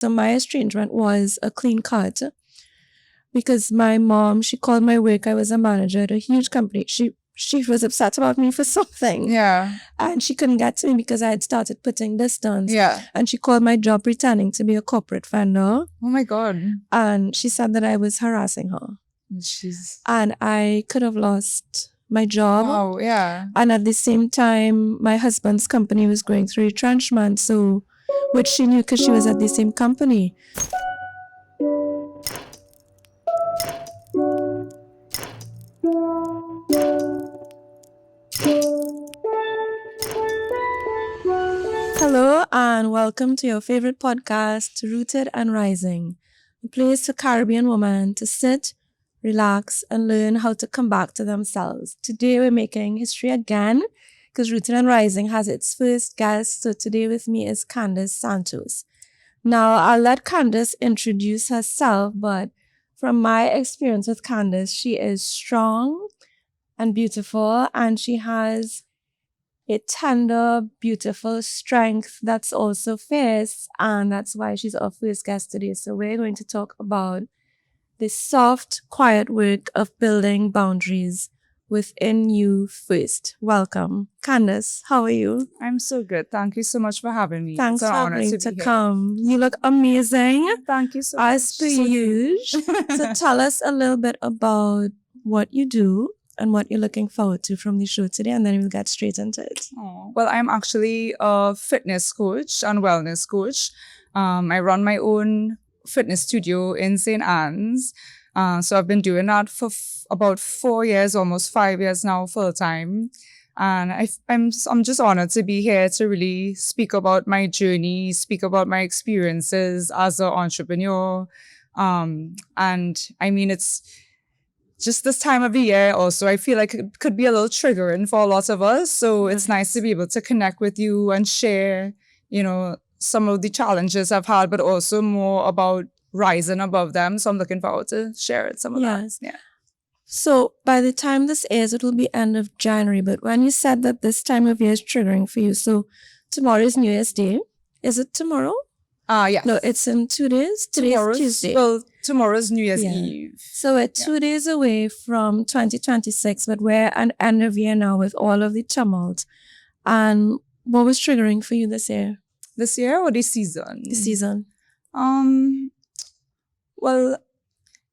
So my estrangement was a clean cut because my mom, she called my work. I was a manager at a huge company. She was upset about me for something. Yeah. And she couldn't get to me because I had started putting distance. Yeah. And she called my job pretending to be a corporate vendor. Oh my God. And she said that I was harassing her. Jeez. And I could have lost my job. Wow, yeah. And at the same time, my husband's company was going through retrenchment. So, which she knew because she was at the same company. Hello and welcome to your favorite podcast, Rooted and Rising, a place for Caribbean women to sit, relax, and learn how to come back to themselves. Today we're making history again because Rooted and Rising has its first guest. So today with me is Candice Santos. Now I'll let Candice introduce herself, but from my experience with Candice, she is strong and beautiful, and she has a tender, beautiful strength that's also fierce, and that's why she's our first guest today. So we're going to talk about the soft, quiet work of building boundaries within you first. Welcome. Candice, how are you? I'm so good. Thank you so much for having me. Thanks It's an for honor agreeing to to be here. come. You look amazing, Thank you so much. as per usual. So tell us a little bit about what you do and what you're looking forward to from the show today, and then we'll get straight into it. Well, I'm actually a fitness coach and wellness coach. I run my own fitness studio in St. Anne's. So I've been doing that for about 4 years, almost 5 years now, full time. And I'm just honored to be here to really speak about my journey, speak about my experiences as an entrepreneur. And I mean, it's just this time of the year also, I feel like it could be a little triggering for a lot of us. So it's nice to be able to connect with you and share, some of the challenges I've had, but also more about rising above them. So I'm looking forward to share some of Yes. that. Yeah. So by the time this airs, it will be end of January. But when you said that this time of year is triggering for you, so tomorrow is New Year's Day. Is it tomorrow? Yes. No, it's in 2 days. Today's Tuesday. Well, tomorrow's New Year's Yeah. Eve. So we're 2 days away from 2026, but we're at end of year now with all of the tumult. And what was triggering for you this year? This year or this season? This season. Well,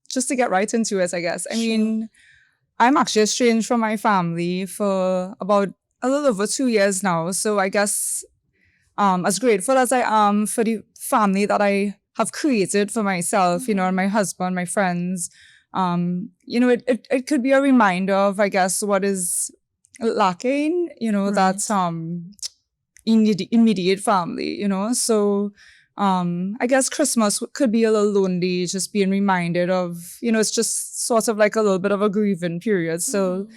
just to get right into it, I guess. I mean, I'm actually estranged from my family for about a little over 2 years now. So I guess as grateful as I am for the family that I have created for myself, and my husband, my friends, it could be a reminder of, I guess, what is lacking, that immediate family, So I guess Christmas could be a little lonely, just being reminded of, it's just sort of like a little bit of a grieving period. So,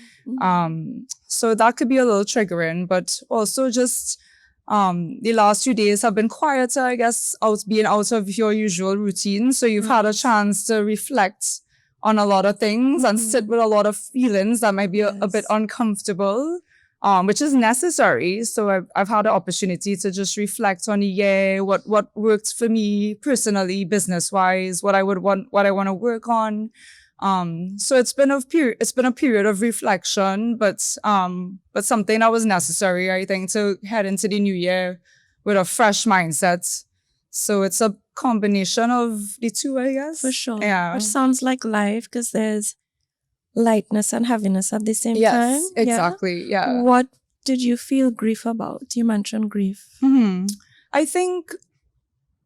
so that could be a little triggering, but also just the last few days have been quieter, I guess, being out of your usual routine. So you've had a chance to reflect on a lot of things and sit with a lot of feelings that might be a bit uncomfortable. Which is necessary. So I've had the opportunity to just reflect on the year, what worked for me personally, business wise, what I want to work on. So it's been a period of reflection, but something that was necessary, I think, to head into the new year with a fresh mindset. So it's a combination of the two, I guess. For sure. Yeah. Which sounds like life because there's lightness and heaviness at the same time. Yes, exactly. Yeah. What did you feel grief about? You mentioned grief. I think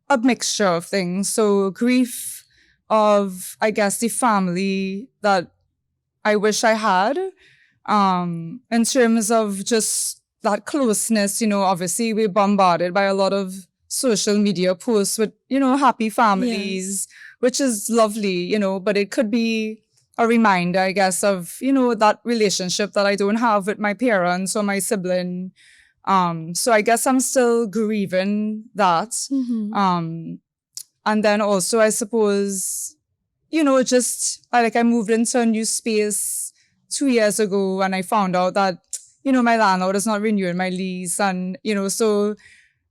a mixture of things. So grief of, I guess, the family that I wish I had, in terms of just that closeness. Obviously we're bombarded by a lot of social media posts with, happy families, which is lovely, but it could be a reminder, I guess, of, that relationship that I don't have with my parents or my sibling. So I guess I'm still grieving that. And then also, I suppose, just I moved into a new space 2 years ago and I found out that, my landlord is not renewing my lease. And, so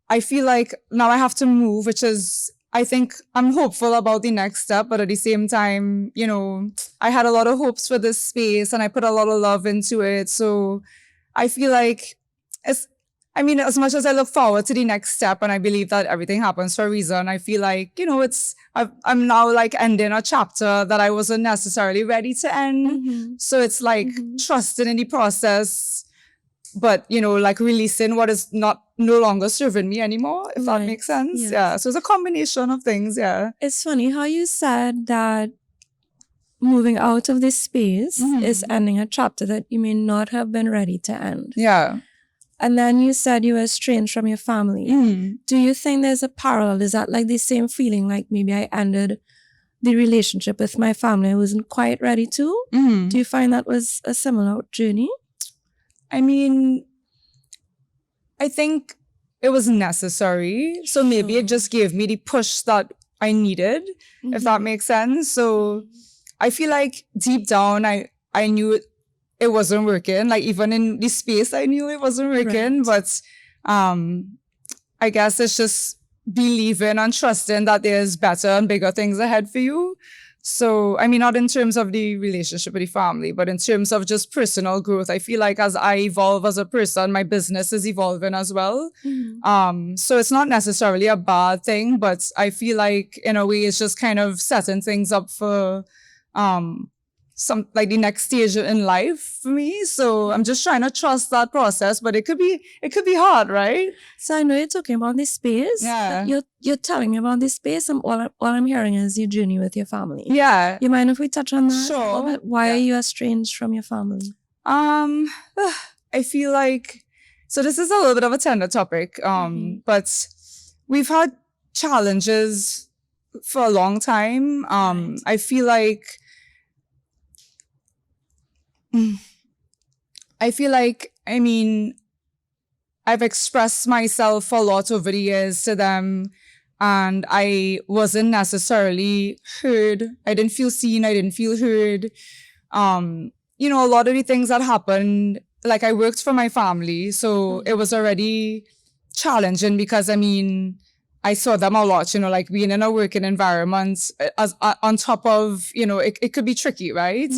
I feel like now I have to move, which is I think I'm hopeful about the next step, but at the same time, I had a lot of hopes for this space and I put a lot of love into it. So I feel like as much as I look forward to the next step and I believe that everything happens for a reason, I feel like, I'm now like ending a chapter that I wasn't necessarily ready to end. So it's like trusting in the process, but, like releasing what is no longer serving me anymore, if that makes sense. Yes. Yeah. So it's a combination of things. Yeah. It's funny how you said that moving out of this space is ending a chapter that you may not have been ready to end. Yeah. And then you said you were estranged from your family. Do you think there's a parallel? Is that like the same feeling, like maybe I ended the relationship with my family I wasn't quite ready to? Do you find that was a similar journey? I mean, I think it was necessary. So maybe it just gave me the push that I needed, if that makes sense. So I feel like deep down, I knew it wasn't working. Like even in the space, I knew it wasn't working. Right. But I guess it's just believing and trusting that there's better and bigger things ahead for you. So, I mean, not in terms of the relationship with the family, but in terms of just personal growth. I feel like as I evolve as a person, my business is evolving as well. So it's not necessarily a bad thing, but I feel like in a way it's just kind of setting things up for some like the next stage in life for me. So I'm just trying to trust that process, but it could be hard, right? So I know you're talking about this space. Yeah. You're telling me about this space, and all I'm hearing is your journey with your family. Yeah. You mind if we touch on that? Sure. A little bit? Why are you estranged from your family? I feel like, so this is a little bit of a tender topic, but we've had challenges for a long time. I feel like I mean, I've expressed myself a lot over the years to them, and I wasn't necessarily heard. I didn't feel seen. I didn't feel heard. A lot of the things that happened, like I worked for my family, so it was already challenging because, I saw them a lot, like being in a working environment on top of, it could be tricky, right?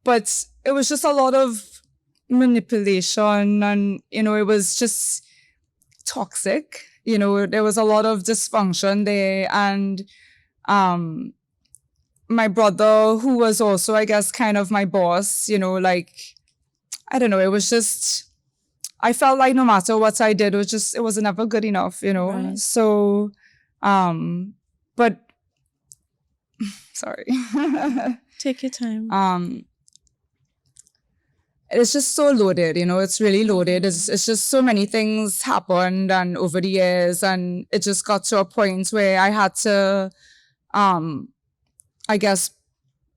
But it was just a lot of manipulation and, it was just toxic. There was a lot of dysfunction there. And my brother, who was also, I guess, kind of my boss, I don't know, it was just, I felt like no matter what I did, it was never good enough, Right. So, but, sorry. Take your time. It's just so loaded, it's really loaded. It's just so many things happened and over the years, and it just got to a point where I had to, I guess,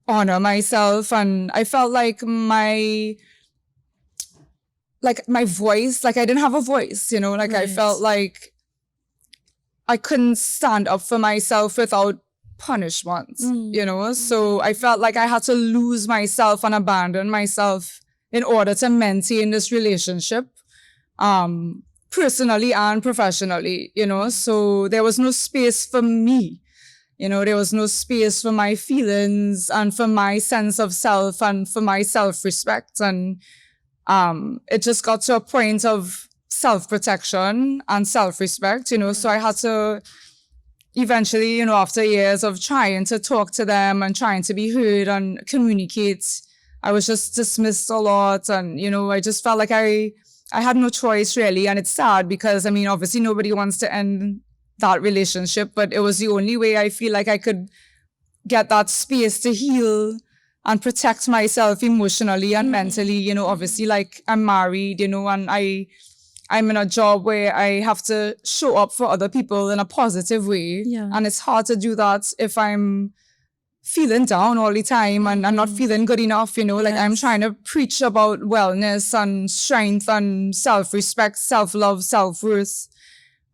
honor myself. And I felt like my voice, like I didn't have a voice, like I Right. felt like I couldn't stand up for myself without punishment, So I felt like I had to lose myself and abandon myself in order to maintain this relationship, personally and professionally, So there was no space for me, there was no space for my feelings and for my sense of self and for my self-respect. And it just got to a point of self-protection and self-respect, So I had to eventually, after years of trying to talk to them and trying to be heard and communicate, I was just dismissed a lot. And, I just felt like I had no choice really. And it's sad because, obviously nobody wants to end that relationship, but it was the only way I feel like I could get that space to heal and protect myself emotionally and mentally. Obviously, like I'm married, and I'm in a job where I have to show up for other people in a positive way. Yeah. And it's hard to do that if I'm feeling down all the time and I'm not feeling good enough, like I'm trying to preach about wellness and strength and self-respect, self-love, self-worth.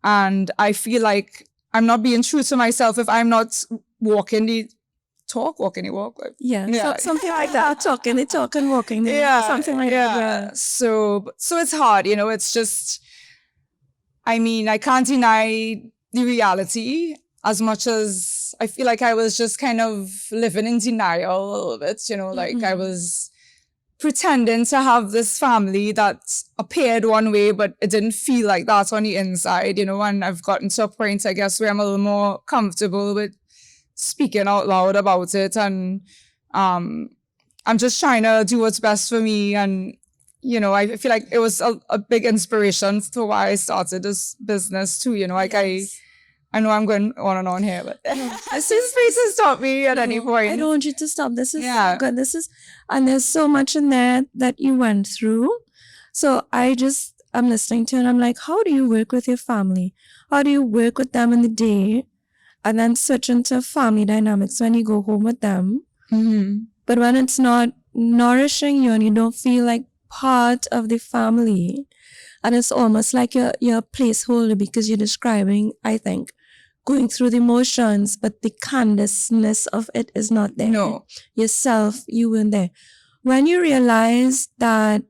And I feel like I'm not being true to myself if I'm not walking the walk. Like, So, something like that. Talking the talk and walking the walk. Something like that. Yeah. So it's hard, it's just, I can't deny the reality as much as I feel like I was just kind of living in denial a little bit, like I was pretending to have this family that appeared one way, but it didn't feel like that on the inside, and I've gotten to a point, I guess, where I'm a little more comfortable with speaking out loud about it. And I'm just trying to do what's best for me. And, I feel like it was a big inspiration for why I started this business too, like Yes. I know I'm going on and on here, but this is free to stop me at any point. I don't want you to stop. This is good. And there's so much in there that you went through. So I'm listening to it and I'm like, how do you work with your family? How do you work with them in the day? And then switch into family dynamics when you go home with them. Mm-hmm. But when it's not nourishing you and you don't feel like part of the family, and it's almost like you're a placeholder because you're describing, I think, going through the motions, but the Candice-ness of it is not there. No. Yourself, you weren't there. When you realize that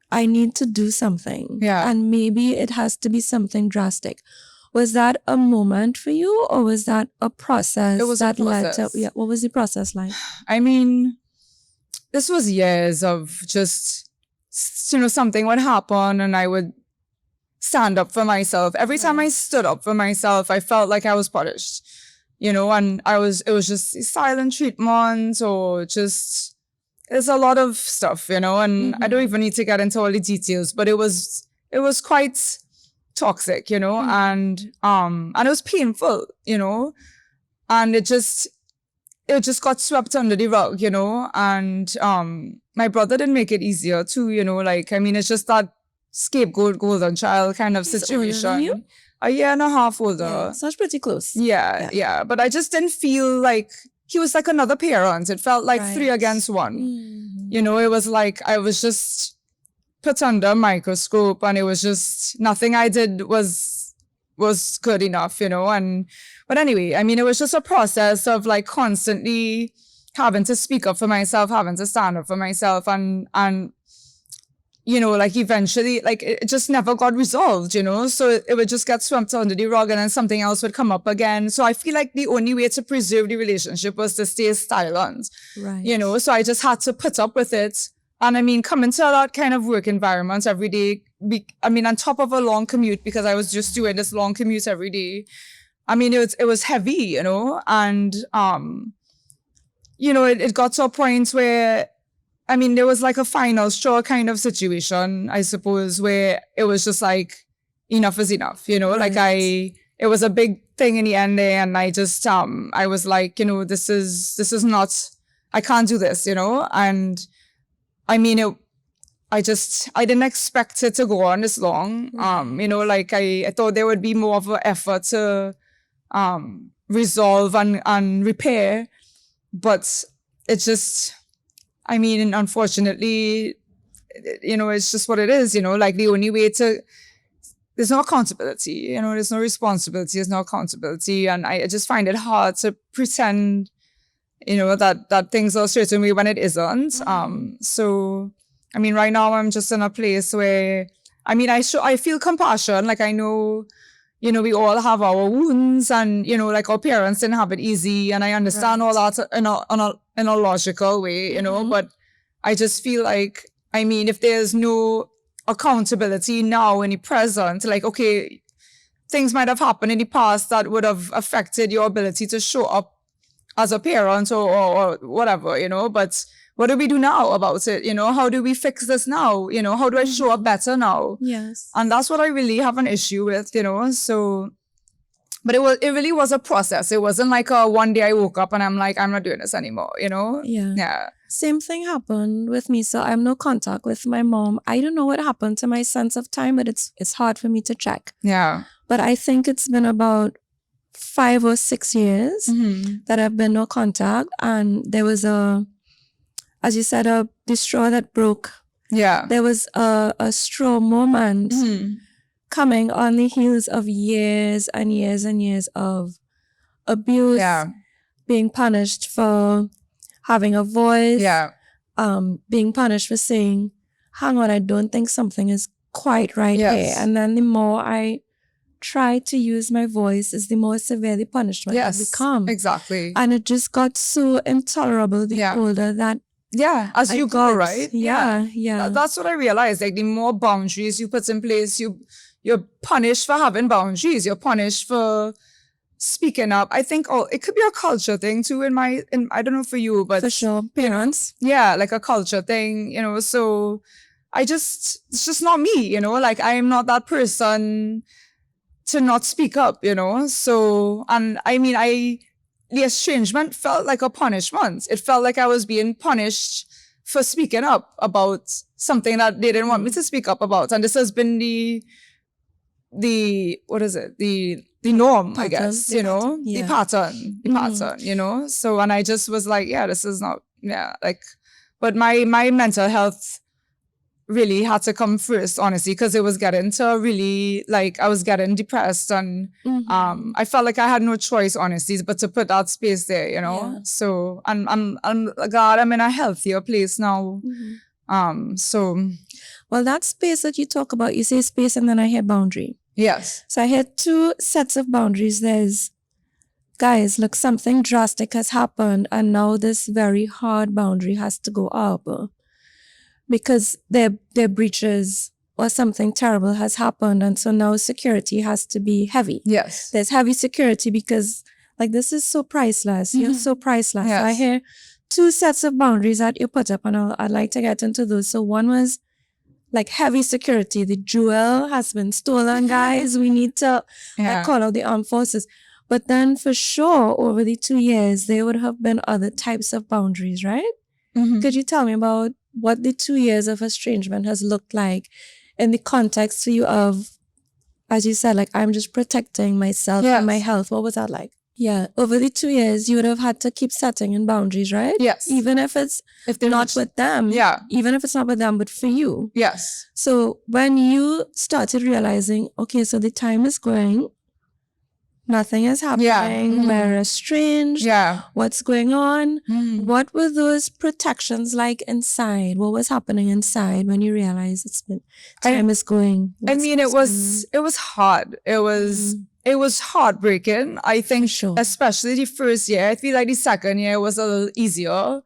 I need to do something, and maybe it has to be something drastic, was that a moment for you, or was that a process? It was that a process. led to, what was the process like? I mean, this was years of just, something would happen and I would stand up for myself. Every time I stood up for myself, I felt like I was punished, and it was just silent treatment or just, there's a lot of stuff, and I don't even need to get into all the details, but it was quite toxic, and it was painful, and it just got swept under the rug, and my brother didn't make it easier too, it's just that scapegoat golden child kind of situation. Older than you? A year and a half older. Yeah, so that's pretty close. Yeah. But I just didn't feel like he was like another parent. It felt like 3 against 1. Mm-hmm. It was like I was just put under a microscope, and it was just nothing I did was good enough, but anyway, it was just a process of like constantly having to speak up for myself, having to stand up for myself, and like eventually, like it just never got resolved, so it would just get swept under the rug, and then something else would come up again. So I feel like the only way to preserve the relationship was to stay silent, right? So I just had to put up with it. And coming to that kind of work environment every day, on top of a long commute, because I was just doing this long commute every day, it was heavy, and it got to a point where, there was like a final straw kind of situation, I suppose, where it was just like, enough is enough, like it was a big thing in the end there. And I just, I was like, this is not, I can't do this, and I didn't expect it to go on this long. Like I thought there would be more of an effort to, resolve and repair, but it just, unfortunately, it's just what it is, like the only way there's no accountability, there's no responsibility, there's no accountability. And I just find it hard to pretend, that things are a certain way when it isn't. So, right now I'm just in a place where, I feel compassion. Like I know, we all have our wounds, and, like our parents didn't have it easy. And I understand all that in a logical way, but I just feel like, if there's no accountability now in the present, like, okay, things might have happened in the past that would have affected your ability to show up as a parent or whatever, but what do we do now about it? How do we fix this now? How do I show up better now? Yes. And that's what I really have an issue with, so, but it really was a process. It wasn't like one day I woke up and I'm like, I'm not doing this anymore, Yeah. Same thing happened with me. So I have no contact with my mom. I don't know what happened to my sense of time, but it's hard for me to check. Yeah. But I think it's been about 5 or 6 years that I've been no contact. And there was as you said, the straw that broke. Yeah. There was a straw moment coming on the heels of years and years and years of abuse, being punished for having a voice, being punished for saying, hang on, I don't think something is quite right here. And then the more I try to use my voice is the more severe the punishment will Yes, become. exactly. And it just got so intolerable the Yeah. older that Yeah, as I you grow, got. right? Yeah. That's what I realized. Like the more boundaries you put in place, you're punished for having boundaries. You're punished for speaking up. I think it could be a culture thing too. I don't know for you, but For sure. Parents. yeah, like a culture thing, so it's just not me, like I am not that person to not speak up, so, and I mean, the estrangement felt like a punishment. It felt like I was being punished for speaking up about something that they didn't want me to speak up about. And this has been what is it? The norm, I guess, The pattern, So, and I just was like, yeah, this is not, like, but my mental health really had to come first, honestly, because it was getting to really, like, I was getting depressed, and I felt like I had no choice, honestly, but to put that space there, Yeah. So, I'm glad I'm in a healthier place now. So, well, that space that you talk about, you say space and then I hear boundary. yes. So I hear two sets of boundaries. There's, guys, look, something drastic has happened and now this very hard boundary has to go up because there breaches or something terrible has happened, and so now security has to be heavy. Yes. There's heavy security because, like, this is so priceless. You're so priceless. Yes. So I hear two sets of boundaries that you put up, and I'd like to get into those. So one was like heavy security. The jewel has been stolen, guys. We need to call out the armed forces. But then for sure, over the 2 years, there would have been other types of boundaries, right? Could you tell me about what the 2 years of estrangement has looked like in the context for you of, as you said, like, I'm just protecting myself and my health? What was that like? Yeah, over the 2 years, you would have had to keep setting in boundaries, right? Yes. Even if they're not with them. Yeah. Even if it's not with them, but for you. Yes. So when you started realizing, okay, so the time is going, nothing is happening, we're estranged, what's going on? What were those protections like inside? What was happening inside when you realized time is going? I mean, it was hard. It was heartbreaking. I think, especially the first year. I feel like the second year was a little easier.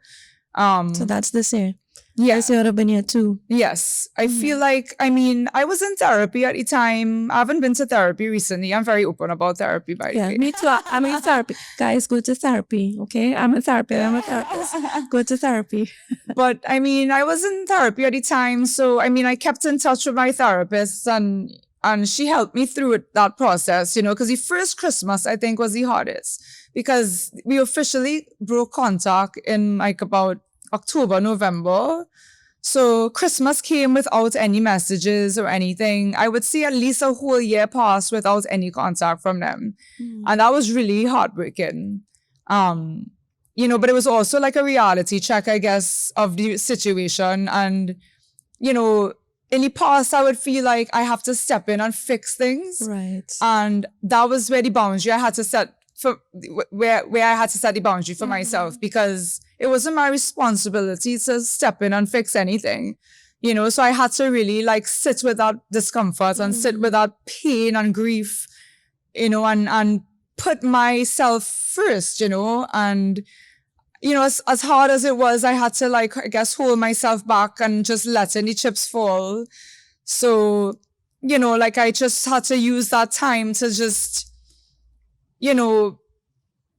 So that's this year. Yeah. This year would have been here too. Yes. I feel like, I mean, I was in therapy at the time. I haven't been to therapy recently. I'm very open about therapy, by the way. Me too. I'm in therapy. Guys, go to therapy, okay? I'm a therapist. I'm a therapist. Go to therapy. But, I mean, I was in therapy at the time. So, I mean, I kept in touch with my therapist, and she helped me through that process, because the first Christmas, I think, was the hardest because we officially broke contact in like about October, November. So Christmas came without any messages or anything. I would say at least a whole year passed without any contact from them. And that was really heartbreaking. But it was also like a reality check, I guess, of the situation. And, in the past, I would feel like I have to step in and fix things. Right. And that was where the boundary I had to set where I had to set the boundary for myself, because it wasn't my responsibility to step in and fix anything, so I had to really like sit with that discomfort and sit with that pain and grief, and put myself first, and as hard as it was, I had to, like, I guess, hold myself back and just letting the chips fall. So, like, I just had to use that time to just,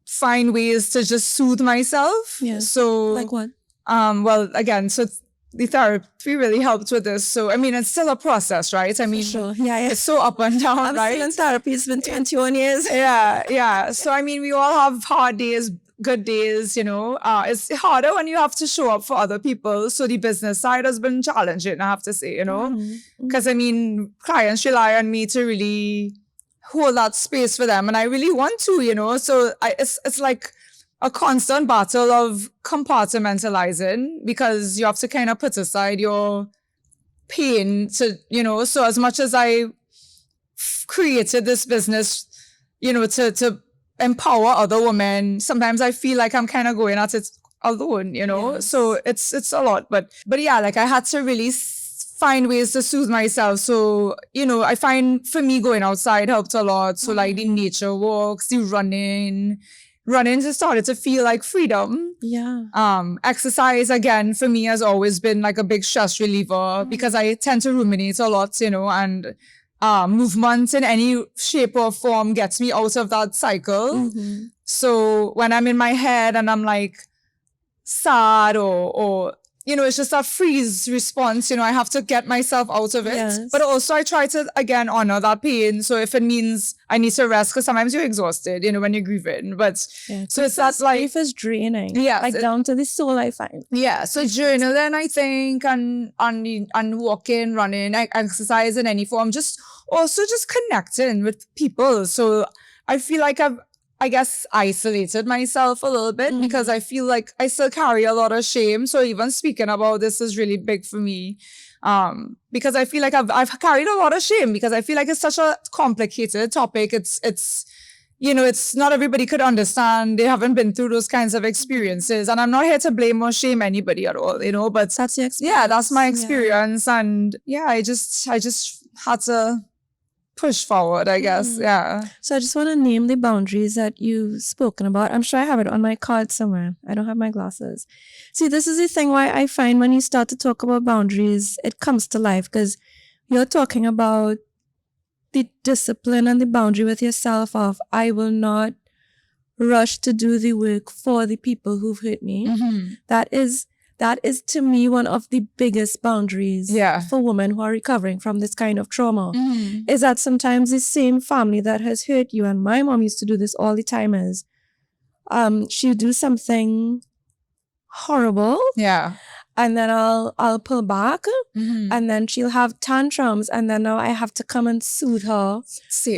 find ways to just soothe myself. Yeah. So, like what? Well, again, so the therapy really helped with this. So, I mean, it's still a process, right? I mean, sure. Yeah. It's so up and down, I'm right? still in therapy. It's been 21 years. Yeah. So, I mean, we all have hard days, good days, it's harder when you have to show up for other people. So the business side has been challenging, I have to say, because I mean, clients rely on me to really hold that space for them, and I really want to, so it's like a constant battle of compartmentalizing, because you have to kind of put aside your pain to, so as much as I created this business, to empower other women, sometimes I feel like I'm kind of going at it alone, Yes. so it's a lot, but yeah, like I had to really find ways to soothe myself. So, I find for me going outside helped a lot. So like the nature walks, the running just started to feel like freedom. Yeah. Exercise again for me has always been like a big stress reliever because I tend to ruminate a lot, and movement in any shape or form gets me out of that cycle. So when I'm in my head and I'm like sad or it's just a freeze response, I have to get myself out of it. Yes. But also I try to, again, honor that pain. So if it means I need to rest, because sometimes you're exhausted, when you're grieving. But so it's that like... Grief is draining. Yeah. Like down to the soul, I find. Yeah. So journaling, I think, and walking, running, exercise in any form, just connecting with people. So I feel like I've, I guess, isolated myself a little bit because I feel like I still carry a lot of shame. So even speaking about this is really big for me. Because I feel like I've carried a lot of shame because I feel like it's such a complicated topic. It's not everybody could understand. They haven't been through those kinds of experiences. And I'm not here to blame or shame anybody at all, but that's the experience. Yeah, that's my experience. Yeah. And yeah, I just had to push forward, I guess. Yeah. So I just want to name the boundaries that you've spoken about. I'm sure I have it on my card somewhere. I don't have my glasses. See, this is the thing why I find when you start to talk about boundaries, it comes to life because you're talking about the discipline and the boundary with yourself of I will not rush to do the work for the people who've hurt me. That is to me one of the biggest boundaries for women who are recovering from this kind of trauma. Is that sometimes the same family that has hurt you, and my mom used to do this all the time, is she'll do something horrible. Yeah. And then I'll pull back and then she'll have tantrums and then now I have to come and soothe her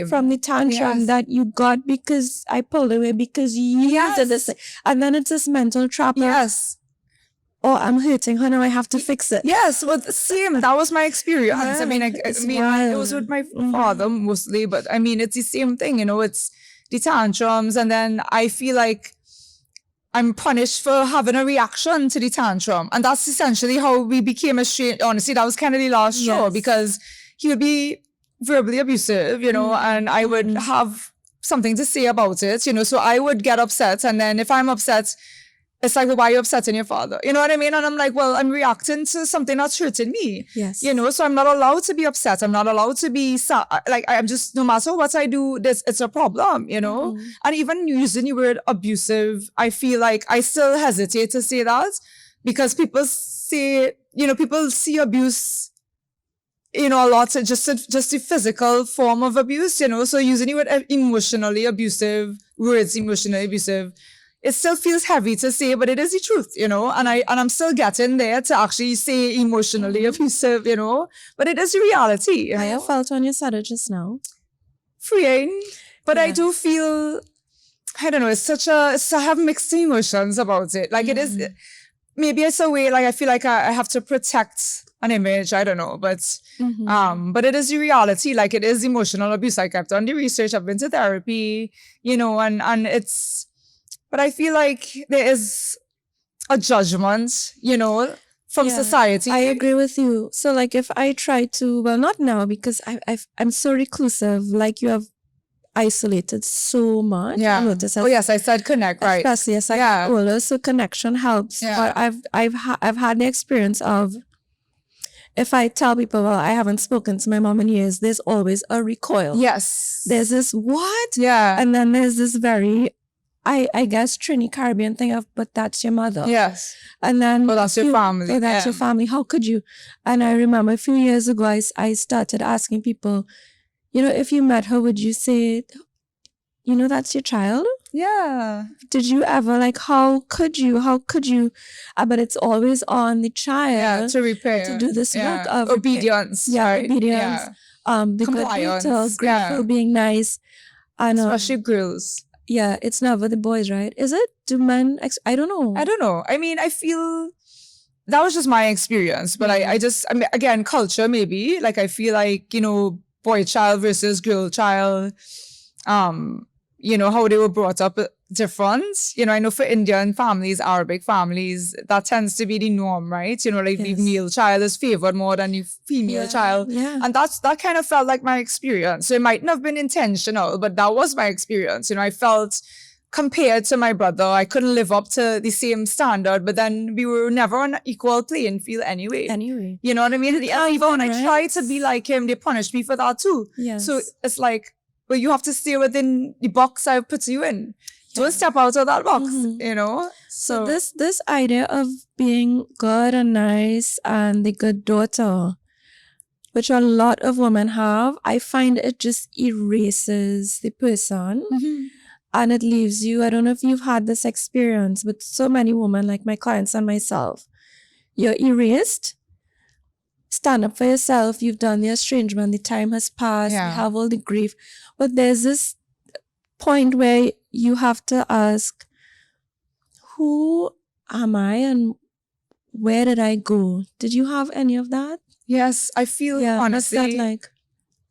from the tantrum that you got because I pulled away because you did this. And then it's this mental trap. Yes. Oh, I'm hurting her now. I have to fix it. Yes, well, same. That was my experience. Yeah, I mean, it was with my father mostly, but I mean, it's the same thing. It's the tantrums, and then I feel like I'm punished for having a reaction to the tantrum, and that's essentially how we became estranged. Honestly, that was kind of the last straw because he would be verbally abusive, and I would have something to say about it, So I would get upset, and then if I'm upset, it's like, well, why are you upsetting your father? You know what I mean? And I'm like, well, I'm reacting to something that's hurting me. Yes. So I'm not allowed to be upset. I'm not allowed to be sad. Like, I'm just, no matter what I do, it's a problem, And even using the word abusive, I feel like I still hesitate to say that because people say, people see abuse, a lot, just the physical form of abuse, So using the word emotionally abusive, it still feels heavy to say, but it is the truth, and I'm still getting there to actually say emotionally abusive, but it is the reality. I have felt when you said it just now. Freeing. But I do feel, I don't know, I have mixed emotions about it. Like it is, maybe it's a way, like I feel like I have to protect an image, I don't know, but it is the reality. Like it is emotional abuse. Like I've done the research, I've been to therapy, and it's, but I feel like there is a judgment, from society. I agree with you. So like if I try to, well, not now because I'm so reclusive, like you have isolated so much. Yeah. Oh yes, I said connect, right? Especially as I get older, so connection helps. Yeah. But I've had the experience of if I tell people, well, I haven't spoken to my mom in years, there's always a recoil. Yes. There's this what? Yeah. And then there's this very I guess Trini Caribbean thing of, but that's your mother. Yes. And then that's your family. That's your family. How could you? And I remember a few years ago, I started asking people, if you met her, would you say, that's your child? Yeah. Did you ever, like, how could you? But it's always on the child to repair. to do this work of obedience. Right? Obedience. Yeah. The compliance. good little, grateful, being nice. And, especially girls. Yeah, it's never the boys, right? Is it? Do men? I don't know. I don't know. I mean, I feel that was just my experience, but I mean, again, culture maybe. Like I feel like boy child versus girl child. how they were brought up different. I know for Indian families, Arabic families, that tends to be the norm, right? Like the Yes. male child is favored more than the female child. Yeah. And that kind of felt like my experience. So it might not have been intentional, but that was my experience. I felt compared to my brother, I couldn't live up to the same standard, but then we were never on an equal playing field anyway. You know what I mean? And even when I tried to be like him, they punished me for that too. Yes. So it's like, but you have to stay within the box I put you in. Don't step out of that box, So this idea of being good and nice and the good daughter, which a lot of women have, I find it just erases the person. And it leaves you, I don't know if you've had this experience, but so many women, like my clients and myself, you're erased. Stand up for yourself. You've done the estrangement. The time has passed. You have all the grief. But there's this point where you have to ask, who am I and where did I go? Did you have any of that? Yes, I feel honestly, what's that like?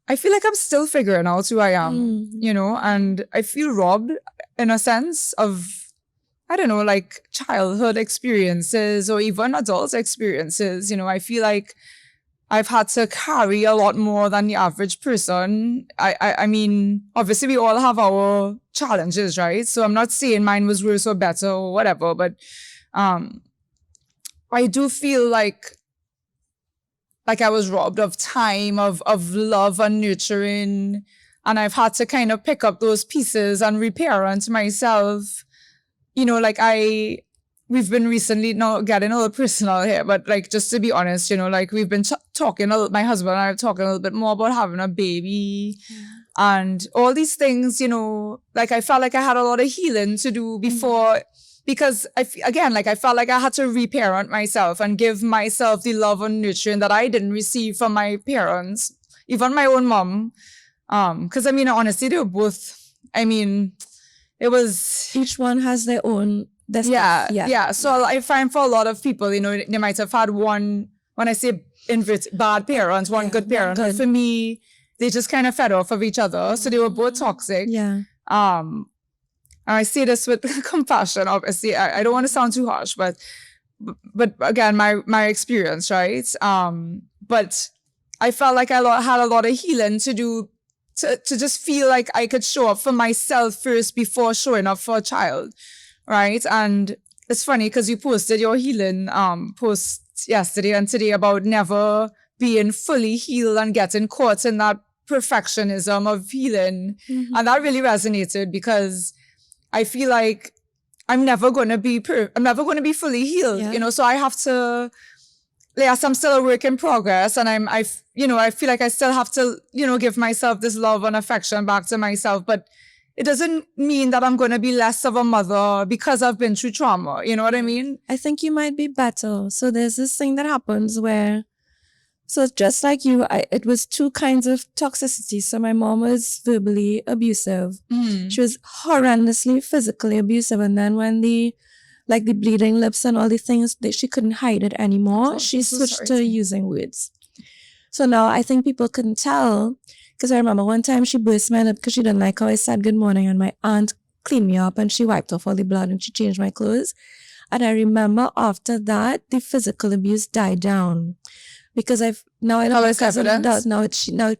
I feel like I'm still figuring out who I am, and I feel robbed in a sense of, I don't know, like childhood experiences or even adult experiences. I feel like I've had to carry a lot more than the average person. I mean, obviously we all have our challenges, right? So I'm not saying mine was worse or better or whatever, but I do feel like I was robbed of time, of love and nurturing. And I've had to kind of pick up those pieces and reparent myself. We've been recently, not getting a little personal here, but like, just to be honest, we've been talking, my husband and I are talking a little bit more about having a baby and all these things, I felt like I had a lot of healing to do before. Because I felt like I had to reparent myself and give myself the love and nurturing that I didn't receive from my parents, even my own mom. Because honestly, they were both, it was... Each one has their own destiny. Yeah. So I find for a lot of people, they might have had one, when I say bad parents, one good parent. But for me, they just kind of fed off of each other. So they were both toxic. Yeah. And I say this with compassion, obviously. I don't want to sound too harsh, but again, my experience, right? But I felt like I had a lot of healing to do, to just feel like I could show up for myself first before showing up for a child, right? And it's funny because you posted your healing post yesterday and today about never being fully healed and getting caught in that perfectionism of healing. And that really resonated because I feel like I'm never going to be fully healed, so I have to, yes, I'm still a work in progress, and I feel like I still have to, give myself this love and affection back to myself, but it doesn't mean that I'm going to be less of a mother because I've been through trauma. You know what I mean? I think you might be better. So there's this thing that happens where, so just like you, it was two kinds of toxicity. So my mom was verbally abusive. She was horrendously physically abusive. And then when the bleeding lips and all the things, she couldn't hide it anymore. She switched to using words. So now I think people couldn't tell, because I remember one time she burst my lip because she didn't like how I said good morning, and my aunt cleaned me up and she wiped off all the blood and she changed my clothes. And I remember after that, the physical abuse died down. Because now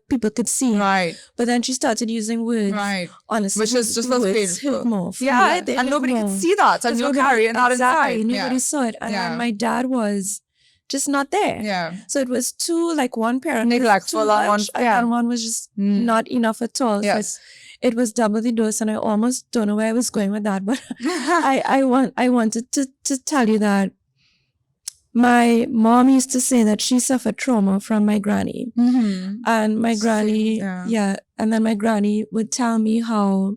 people could see. Right. But then she started using words. Right. Honestly. Which is just less painful. Yeah. And nobody could see that. And you're carrying that inside. Nobody saw it. And then my dad was just not there. Yeah. So it was two, one parent. Neglectful and one was just not enough at all. Yes. So it was double the dose, and I almost don't know where I was going with that. But I wanted to tell you that my mom used to say that she suffered trauma from my granny. And my granny, and then my granny would tell me how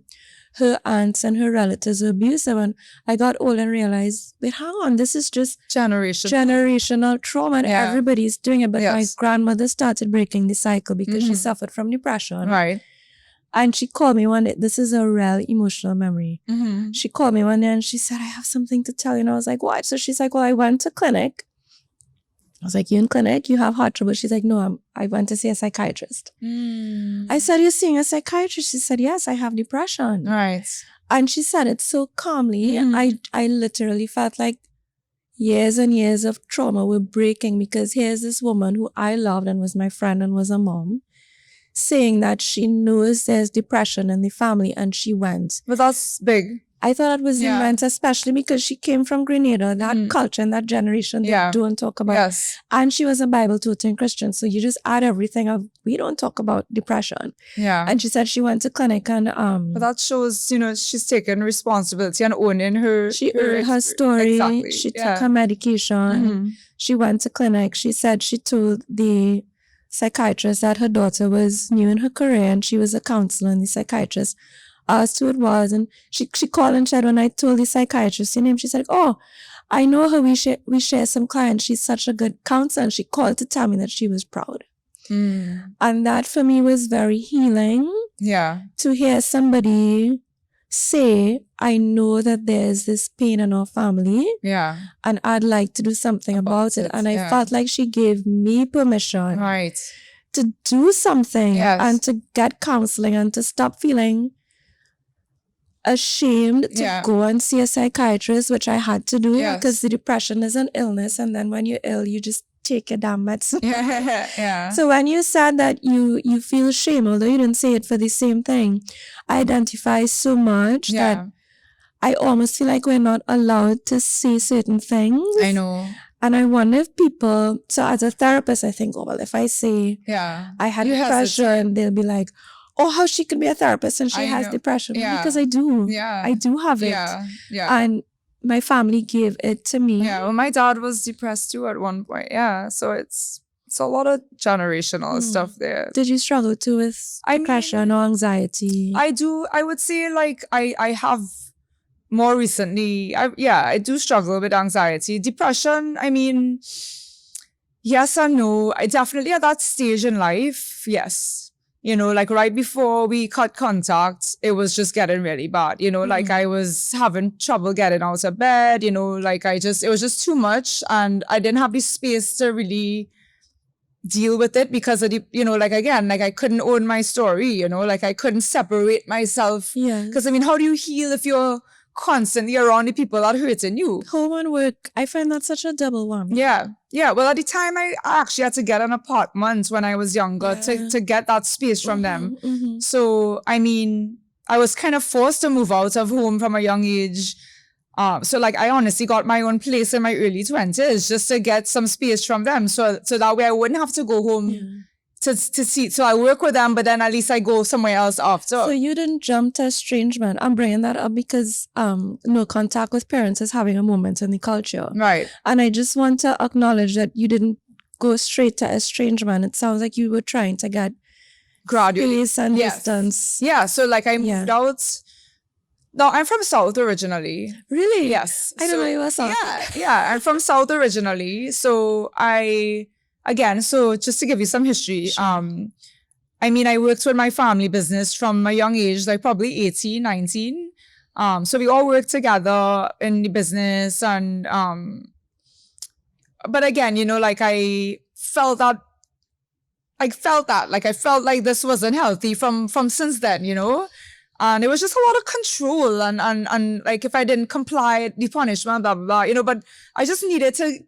her aunts and her relatives were abusive. And I got old and realized, wait, hang on, this is just generational trauma, and everybody's doing it. But my grandmother started breaking the cycle because she suffered from depression. Right. And she called me one day. This is a real emotional memory. She called me one day and she said, I have something to tell you. And I was like, what? So she's like, well, I went to clinic I was like, you in clinic? You have heart trouble? She's like, no, I went to see a psychiatrist. I said, you're seeing a psychiatrist? She said, yes, I have depression. Right. And she said it so calmly. I literally felt like years and years of trauma were breaking, because here's this woman who I loved and was my friend and was a mom, saying that she knows there's depression in the family, and she went. But that's big. I thought it was immense, especially because she came from Grenada, that culture and that generation they don't talk about. Yes. And she was a Bible-toting Christian. So you just add everything of, we don't talk about depression. Yeah. And she said she went to clinic and But that shows, she's taken responsibility and owning her. She heard her story. Exactly. She took her medication. She went to clinic. She said she told the psychiatrist that her daughter was new in her career and she was a counselor, and the psychiatrist asked who it was, and she called and said, when I told the psychiatrist her name, she said, oh, I know her, we share some clients, she's such a good counselor, and she called to tell me that she was proud. And that for me was very healing. Yeah. To hear somebody say, I know that there's this pain in our family. Yeah. And I'd like to do something about it. And I felt like she gave me permission. Right. To do something. Yes. And to get counseling and to stop feeling ashamed to go and see a psychiatrist, which I had to do because the depression is an illness, and then when you're ill you just take your damn medicine. So when you said that you feel shame, although you didn't say it for the same thing, I identify so much that I almost feel like we're not allowed to say certain things. I know. And I wonder if people, so as a therapist I think, oh well, if I say I had depression, they'll be like, oh, how she could be a therapist and she has depression. Because I do. I do have it. And my family gave it to me. Well, my dad was depressed too at one point. So it's a lot of generational stuff there. Did you struggle too with depression or anxiety? I do. I would say like I have more recently. I do struggle with anxiety. Depression, I mean, yes and no. I definitely at that stage in life, yes. Like right before we cut contact, it was just getting really bad. Like I was having trouble getting out of bed, like it was just too much. And I didn't have the space to really deal with it because of the, like again, like I couldn't own my story, like I couldn't separate myself. Because I mean, how do you heal if you're constantly around the people that are hurting you? Home and work. I find that such a double whammy. Well, at the time I actually had to get an apartment when I was younger to get that space from them. So I mean, I was kind of forced to move out of home from a young age. So like I honestly got my own place in my early 20s just to get some space from them. So that way I wouldn't have to go home to see. So I work with them, but then at least I go somewhere else after. So you didn't jump to estrangement. I'm bringing that up because no contact with parents is having a moment in the culture. Right. And I just want to acknowledge that you didn't go straight to estrangement. It sounds like you were trying to get gradually space and distance. So like I moved out. No, I'm from South originally. Really? Yes. I don't know you were South. I'm from South originally. So so just to give you some history, I mean, I worked with my family business from a young age, like probably 18, 19. So we all worked together in the business and, but again, like I felt like this wasn't healthy from since then, and it was just a lot of control and like if I didn't comply, the punishment, blah, blah, blah, but I just needed to,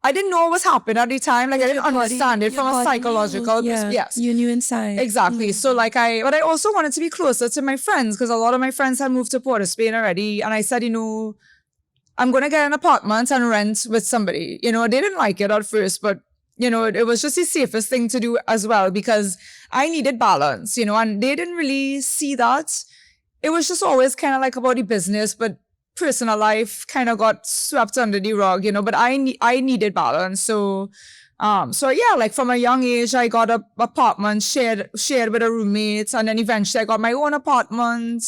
I didn't know what was happening at the time. Like I didn't understand it from a psychological. Yes. You knew inside. Exactly. So like but I also wanted to be closer to my friends because a lot of my friends had moved to Port of Spain already. And I said, I'm going to get an apartment and rent with somebody. They didn't like it at first, but it was just the safest thing to do as well because I needed balance, and they didn't really see that. It was just always kind of like about the business, but personal life kind of got swept under the rug, but I needed balance. So like from a young age, I got an apartment shared with a roommate, and then eventually I got my own apartment.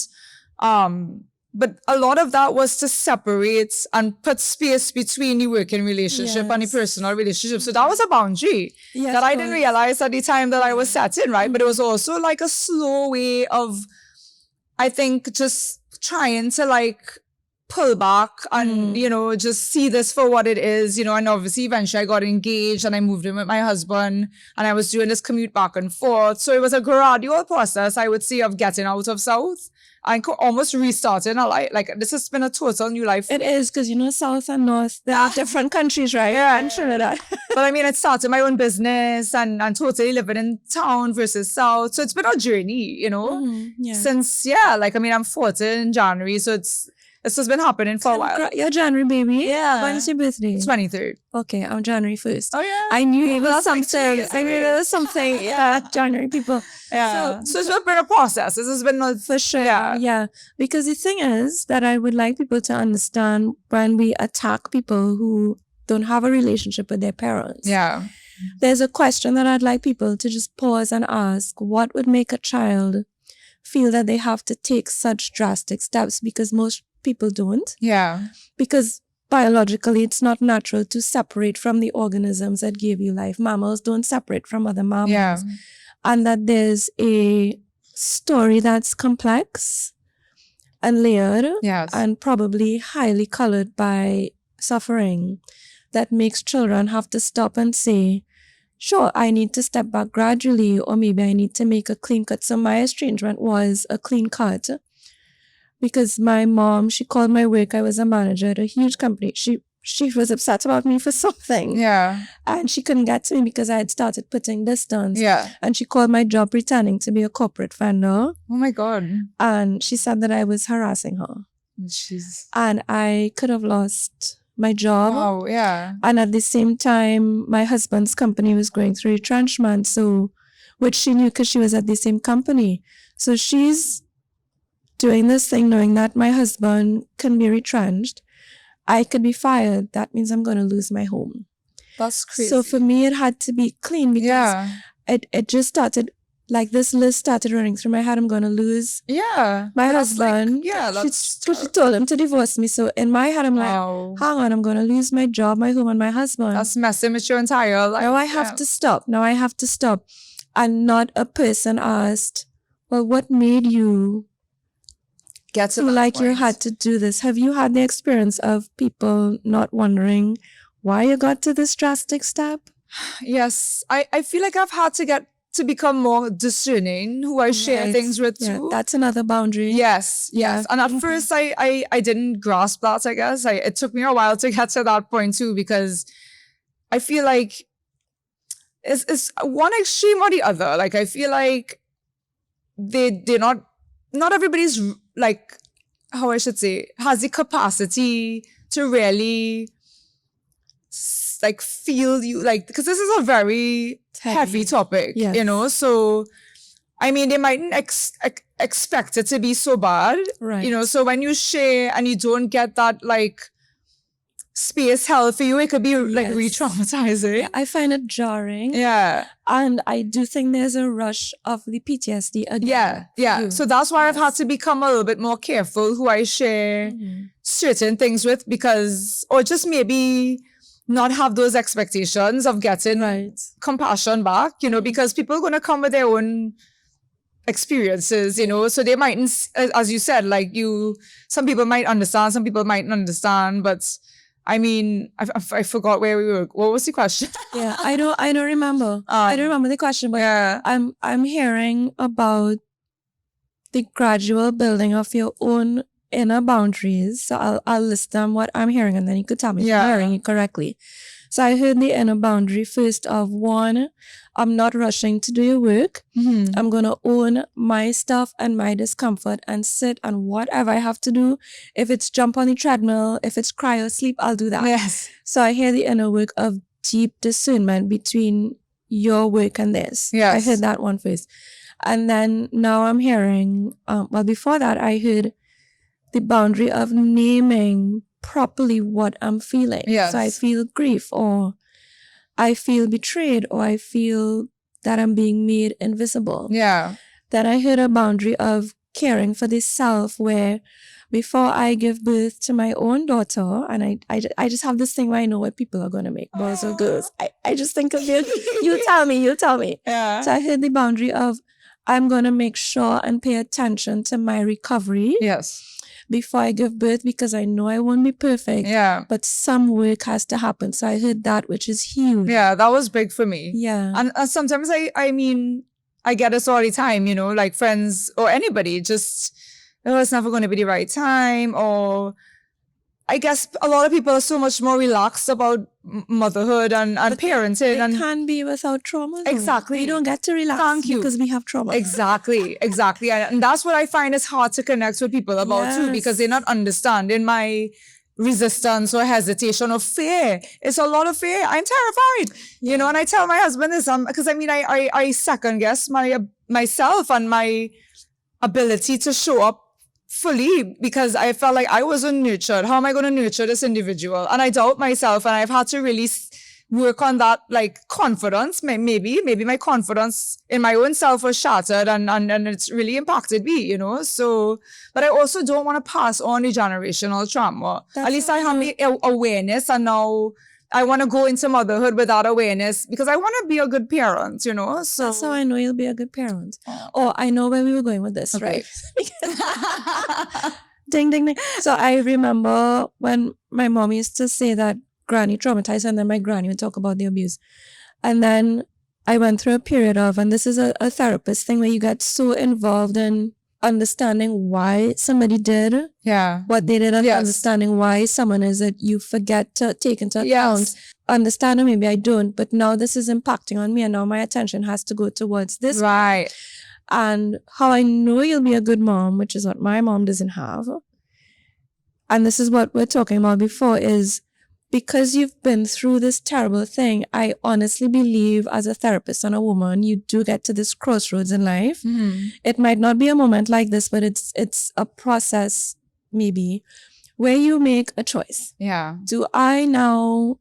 But a lot of that was to separate and put space between the working relationship and the personal relationship. So that was a boundary that I didn't realize at the time that I was setting, right? But it was also like a slow way of, I think, just trying to like pull back and, just see this for what it is, and obviously eventually I got engaged and I moved in with my husband and I was doing this commute back and forth. So it was a gradual process, I would say, of getting out of South and almost restarting a life. Like, this has been a total new life. It is, because South and North, they are different countries, right? Yeah. I'm sure of that. But I mean, I started my own business and totally living in town versus South. So it's been a journey, since, I'm 40 in January. So it's just been happening for a while. You're January, baby. Yeah. When's your birthday? 23rd. Okay, I'm January 1st. Oh, yeah. I knew it was something. I knew it was something. Yeah, January people. Yeah. So it's been a process. This has been for sure. Yeah. Yeah. Because the thing is that I would like people to understand, when we attack people who don't have a relationship with their parents. Yeah. There's a question that I'd like people to just pause and ask: what would make a child feel that they have to take such drastic steps? Because most people don't. Yeah. Because biologically, it's not natural to separate from the organisms that gave you life. Mammals don't separate from other mammals. Yeah. And that there's a story that's complex and layered, yes, and probably highly colored by suffering, that makes children have to stop and say, sure, I need to step back gradually, or maybe I need to make a clean cut. So my estrangement was a clean cut. Because my mom, she called my work. I was a manager at a huge company. She was upset about me for something. Yeah. And she couldn't get to me because I had started putting distance. Yeah. And she called my job pretending to be a corporate vendor. Oh my God. And she said that I was harassing her. Jeez. And I could have lost my job. Oh, yeah. And at the same time, my husband's company was going through retrenchment. So, which she knew because she was at the same company. So she's doing this thing knowing that my husband can be retrenched. I could be fired. That means I'm going to lose my home. That's crazy. So for me, it had to be clean, because it just started, like, this list started running through my head. I'm going to lose my husband. She told him to divorce me. So in my head, I'm like, hang on, I'm going to lose my job, my home, and my husband. That's messing with your entire life. Now I have to stop. And not a person asked, well, what made you get to like point? You had to do this? Have you had the experience of people not wondering why you got to this drastic step? Yes. I feel like I've had to get to become more discerning who I share things with too. That's another boundary. Yes. And at first I didn't grasp that, I guess. It took me a while to get to that point too, because I feel like it's one extreme or the other. Like, I feel like they're not everybody's, like, how I should say, has the capacity to really, like, feel you, like, because this is a very heavy topic, so I mean, they mightn't expect it to be so bad, right? So when you share and you don't get that, like, space held for you, it could be like re-traumatizing. Yeah, I find it jarring. Yeah. And I do think there's a rush of the PTSD again. Yeah. So that's why I've had to become a little bit more careful who I share certain things with, because, or just maybe not have those expectations of getting compassion back, because people are going to come with their own experiences, so they mightn't, as you said, like, some people might understand, some people mightn't understand, but I mean, I forgot where we were. What was the question? Yeah, I don't remember. I don't remember the question, but I'm hearing about the gradual building of your own inner boundaries. So I'll list them what I'm hearing, and then you could tell me if I'm hearing it correctly. So I heard the inner boundary first of, one, I'm not rushing to do your work. I'm going to own my stuff and my discomfort and sit and whatever I have to do. If it's jump on the treadmill, if it's cry or sleep, I'll do that. Yes. So I hear the inner work of deep discernment between your work and this. Yes. I heard that one first. And then now I'm hearing, before that, I heard the boundary of naming properly what I'm feeling. Yes. So I feel grief, or I feel betrayed, or I feel that I'm being made invisible. Yeah. Then I heard a boundary of caring for this self, where before I give birth to my own daughter, and I just have this thing where I know what people are going to make, boys or girls. I just think of it. You tell me. Yeah. So I heard the boundary of, I'm going to make sure and pay attention to my recovery. Yes. before I give birth because I know I won't be perfect. Yeah. But some work has to happen. So I heard that, which is huge. Yeah, that was big for me. Yeah. And sometimes I mean, I get this all the time, you know, like friends or anybody just, oh, it's never going to be the right time. Or I guess a lot of people are so much more relaxed about motherhood and parenting. They And can't be without trauma. Though. Exactly. We don't get to relax Thank you. because we have trauma. Exactly. And that's what I find is hard to connect with people about too, because they're not understanding my resistance or hesitation or fear. It's a lot of fear. I'm terrified, you know, and I tell my husband this, because I mean, I second guess myself and my ability to show up fully because I felt like I wasn't nurtured. How am I going to nurture this individual? And I doubt myself, and I've had to really work on that, like confidence. Maybe my confidence in my own self was shattered, and it's really impacted me, you know. So, but I also don't want to pass on the generational trauma. At least I have the awareness, and now I want to go into motherhood with that awareness because I want to be a good parent, you know. So that's how I know you'll be a good parent. Oh, I know where we were going with this, right? Ding, ding, ding. So I remember when my mom used to say that granny traumatized, and then my granny would talk about the abuse. And then I went through a period of, and this is a therapist thing where you get so involved in understanding why somebody did what they did, and understanding why someone is that you forget to take into account. Understanding maybe I don't, but now this is impacting on me, and now my attention has to go towards this. Right. And how I know you'll be a good mom, which is what my mom doesn't have. And this is what we're talking about before, is because you've been through this terrible thing, I honestly believe as a therapist and a woman, you do get to this crossroads in life. Mm-hmm. It might not be a moment like this, but it's a process maybe where you make a choice. Yeah. Do I now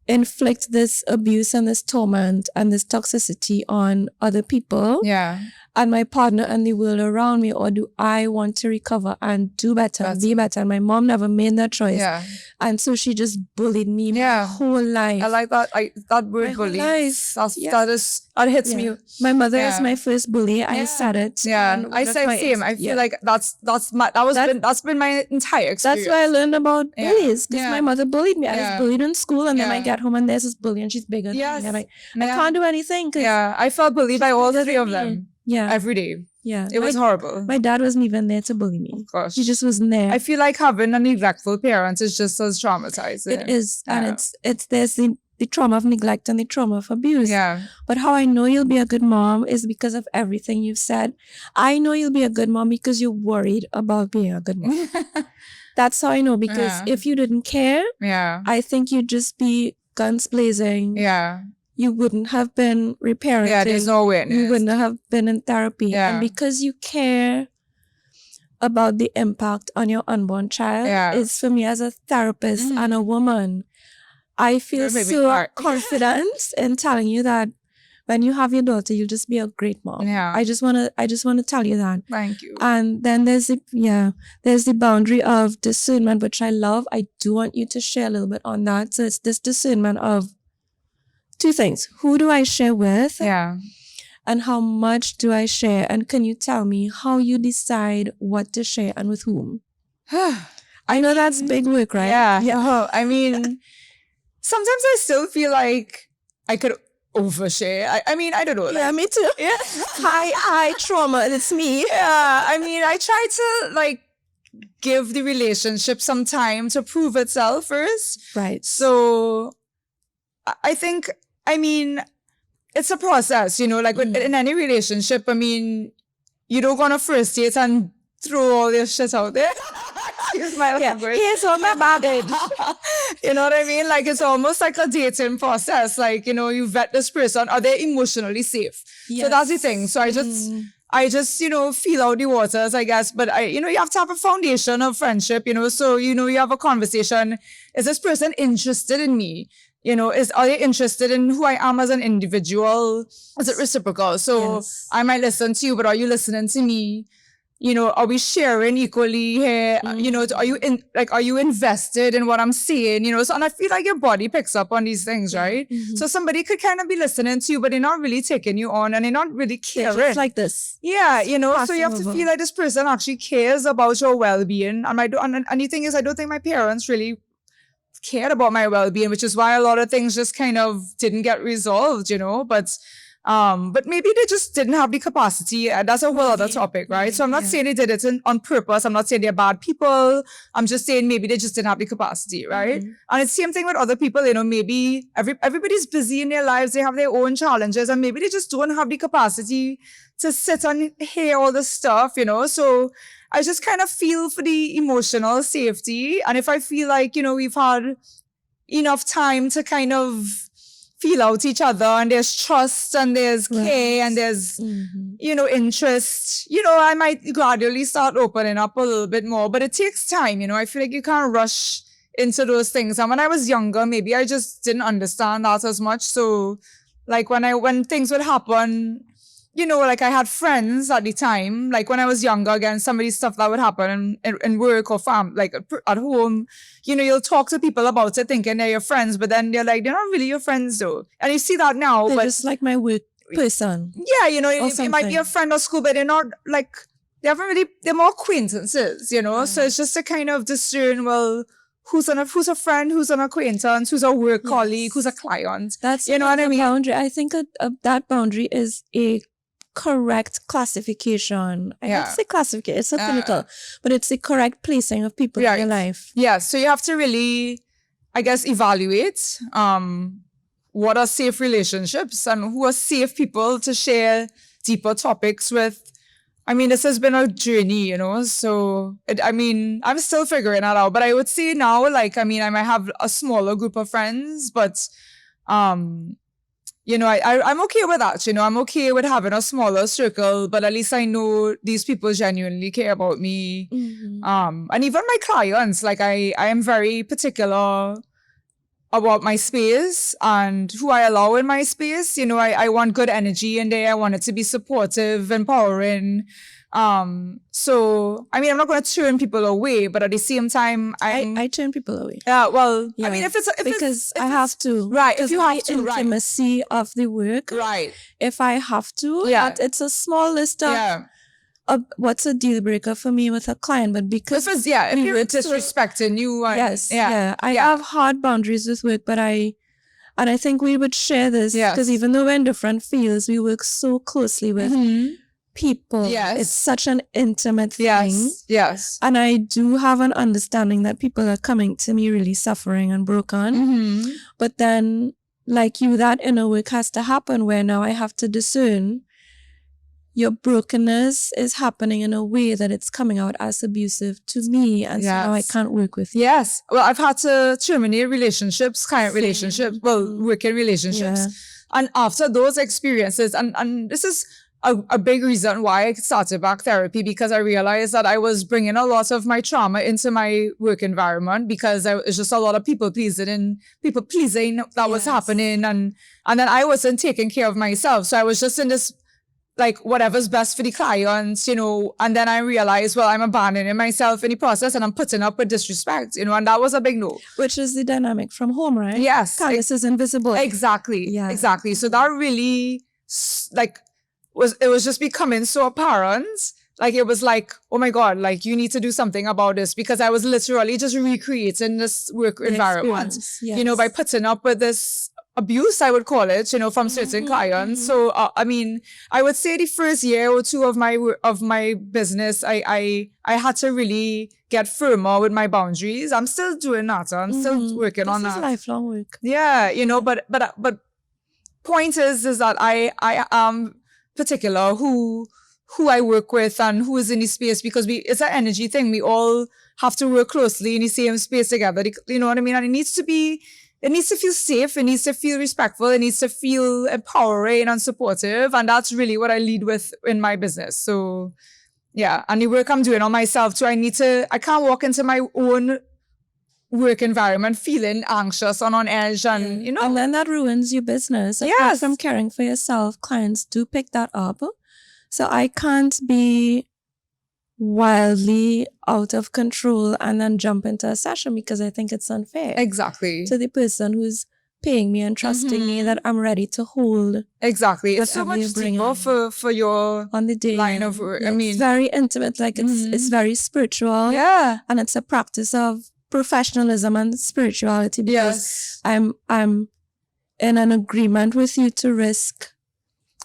inflict this abuse and this torment and this toxicity on other people? Yeah. And my partner and the world around me, or do I want to recover and do better, be better? And my mom never made that choice. Yeah. And so she just bullied me my whole life. I like that. That word bully. That hits me. My mother is my first bully. I said it. Yeah. I said same. I feel like that's been my entire experience. That's why I learned about bullies, because my mother bullied me. I was bullied in school, and then I get home and there's this bully and she's bigger than me. I'm like, I can't do anything. I felt bullied by all three of them. Yeah. Every day. Yeah. It was horrible. My dad wasn't even there to bully me. Of course. He just wasn't there. I feel like having a neglectful parent is just as traumatizing. It is. And there's the trauma of neglect and the trauma of abuse. Yeah. But how I know you'll be a good mom is because of everything you've said. I know you'll be a good mom because you're worried about being a good mom. That's how I know, because if you didn't care, I think you'd just be guns blazing. Yeah. You wouldn't have been reparenting. Yeah, there's no awareness. You wouldn't have been in therapy. Yeah. And because you care about the impact on your unborn child, is for me as a therapist and a woman, I feel so confident in telling you that when you have your daughter, you'll just be a great mom. Yeah. I just wanna tell you that. Thank you. And then there's the boundary of discernment, which I love. I do want you to share a little bit on that. So it's this discernment of two things. Who do I share with? Yeah. And how much do I share? And can you tell me how you decide what to share and with whom? I know that's big work, right? Yeah. I mean, sometimes I still feel like I could overshare. I mean, I don't know. Yeah, me too. Yeah. Hi, trauma. It's me. Yeah. I mean, I try to give the relationship some time to prove itself first. Right. So I think, it's a process, you know, in any relationship. I mean, you don't go on a first date and throw all your shit out there. Excuse my language. Here's all my baggage. You know what I mean? It's almost like a dating process. You vet this person. Are they emotionally safe? Yes. So that's the thing. So I just, feel out the waters, I guess. But you have to have a foundation of friendship, so, you have a conversation. Is this person interested in me? Are they interested in who I am as an individual? Is it reciprocal? So I might listen to you, but are you listening to me? are we sharing equally here? Are you invested in what I'm saying? So, and I feel like your body picks up on these things, right? So somebody could kind of be listening to you, but they're not really taking you on and they're not really They're caring. just like this. Yeah, so you passing have to over. feel like this person actually cares about your well-being. And the thing is, I don't think my parents really cared about my well-being, which is why a lot of things just kind of didn't get resolved, but maybe they just didn't have the capacity. That's a whole other topic, right? So I'm not saying they did it on purpose. I'm not saying they're bad people. I'm just saying maybe they just didn't have the capacity, right? And it's the same thing with other people, maybe everybody's busy in their lives. They have their own challenges and maybe they just don't have the capacity to sit and hear all this stuff, So I just kind of feel for the emotional safety. And if I feel like, we've had enough time to kind of feel out each other and there's trust and there's care and there's, interest, I might gradually start opening up a little bit more, but it takes time, I feel like you can't rush into those things. And when I was younger, maybe I just didn't understand that as much. So like when things would happen, like I had friends at the time, like when I was younger, again, some of these stuff that would happen in work or like at home, you'll talk to people about it thinking they're your friends, but then they're like, they're not really your friends though. And you see that now. They're but just like my work person. Yeah, it might be a friend or school, but they're not like, they're more acquaintances, So it's just to kind of discern, well, who's a friend, who's an acquaintance, who's a work colleague, who's a client. That's what I mean. Boundary. I think that boundary is a correct classification. I have to say classification. It's a clinical, but it's the correct placing of people in your life. Yeah. So you have to really, I guess, evaluate what are safe relationships and who are safe people to share deeper topics with. I mean, this has been a journey, so I'm still figuring that out, but I would say now, like, I might have a smaller group of friends, but I'm okay with that. I'm okay with having a smaller circle, but at least I know these people genuinely care about me. And even my clients, like I am very particular about my space and who I allow in my space. I want good energy in there. I want it to be supportive, empowering. So, I'm not going to turn people away, but at the same time, I turn people away. Yeah, well, if because I have to. Right, if you have to, right. Intimacy of the work. Right. If I have to, it's a small list of what's a deal breaker for me with a client, but because if you're disrespecting you, I have hard boundaries with work, but I think we would share this because even though we're in different fields, we work so closely with people. It's such an intimate thing. Yes. And I do have an understanding that people are coming to me really suffering and broken. But then, like you, that inner work has to happen where now I have to discern your brokenness is happening in a way that it's coming out as abusive to me, and so now I can't work with you. Yes. Well, I've had to terminate relationships, client relationships, working relationships. And after those experiences, and this is a big reason why I started back therapy, because I realized that I was bringing a lot of my trauma into my work environment because it's just a lot of people pleasing that was happening. And then I wasn't taking care of myself. So I was just in this, like, whatever's best for the clients, and then I realized, well, I'm abandoning myself in the process and I'm putting up with disrespect, and that was a big no. Which is the dynamic from home, right? Yes. Candice is invisible. Exactly. Yeah. Exactly. So that really, it was just becoming so apparent. Like, it was like, oh my God, like, you need to do something about this, because I was literally just recreating this work environment, by putting up with this abuse, I would call it, from certain clients. So, I would say the first year or two of my business, I had to really get firmer with my boundaries. I'm still doing that. I'm still working on that. This is lifelong work. Yeah, but point is that I am particular who I work with and who is in the space, because it's an energy thing. We all have to work closely in the same space together. You know what I mean? And it needs to feel safe. It needs to feel respectful. It needs to feel empowering and supportive. And that's really what I lead with in my business. So yeah. And the work I'm doing on myself too, I can't walk into my own work environment feeling anxious and on edge, and and then that ruins your business. Apart from caring for yourself, clients do pick that up. So I can't be wildly out of control and then jump into a session because I think it's unfair Exactly. to the person who's paying me and trusting me that I'm ready to hold Exactly. It's so whatever you much bring deeper for your on the day. line of work. Yeah, I mean, it's very intimate. Like it's very spiritual. yeah. And it's a practice of professionalism and spirituality because Yes. I'm in an agreement with you to risk